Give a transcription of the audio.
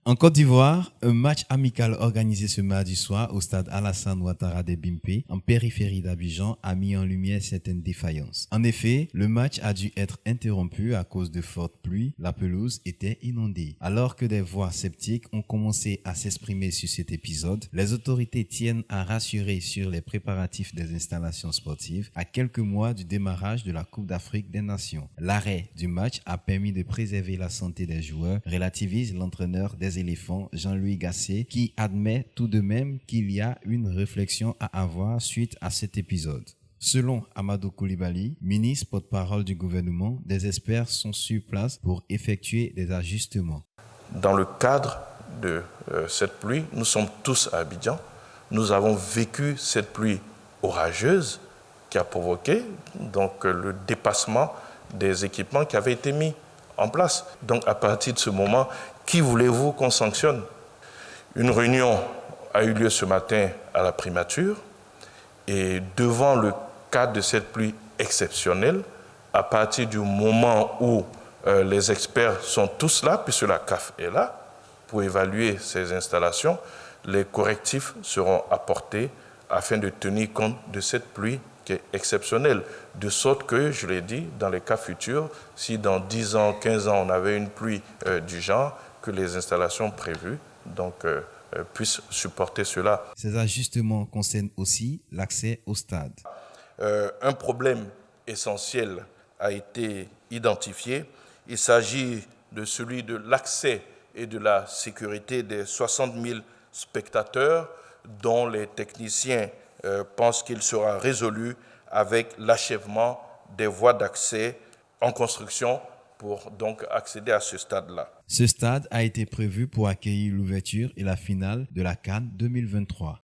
En Côte d'Ivoire, un match amical organisé ce mardi soir au stade Alassane Ouattara de Bimpé, en périphérie d'Abidjan, a mis en lumière certaines défaillances. En effet, le match a dû être interrompu à cause de fortes pluies. La pelouse était inondée. Alors que des voix sceptiques ont commencé à s'exprimer sur cet épisode, les autorités tiennent à rassurer sur les préparatifs des installations sportives à quelques mois du démarrage de la Coupe d'Afrique des Nations. L'arrêt du match a permis de préserver la santé des joueurs, relativise l'entraîneur des éléphants, Jean-Louis Gasset, qui admet tout de même qu'il y a une réflexion à avoir suite à cet épisode. Selon Amadou Koulibaly, ministre porte-parole du gouvernement, des experts sont sur place pour effectuer des ajustements. Dans le cadre de cette pluie, nous sommes tous à Abidjan. Nous avons vécu cette pluie orageuse qui a provoqué donc, le dépassement des équipements qui avaient été mis en place. Donc à partir de ce moment, qui voulez-vous qu'on sanctionne? Une réunion a eu lieu ce matin à la primature et devant le cadre de cette pluie exceptionnelle, à partir du moment où les experts sont tous là, puisque la CAF est là, pour évaluer ces installations, les correctifs seront apportés afin de tenir compte de cette pluie qui est exceptionnelle. De sorte que, je l'ai dit, dans les cas futurs, si dans 10 ans, 15 ans, on avait une pluie du genre, que les installations prévues puissent supporter cela. Ces ajustements concernent aussi l'accès au stade. Un problème essentiel a été identifié. Il s'agit de celui de l'accès et de la sécurité des 60 000 spectateurs dont les techniciens pensent qu'il sera résolu avec l'achèvement des voies d'accès en construction pour donc accéder à ce stade-là. Ce stade a été prévu pour accueillir l'ouverture et la finale de la CAN 2023.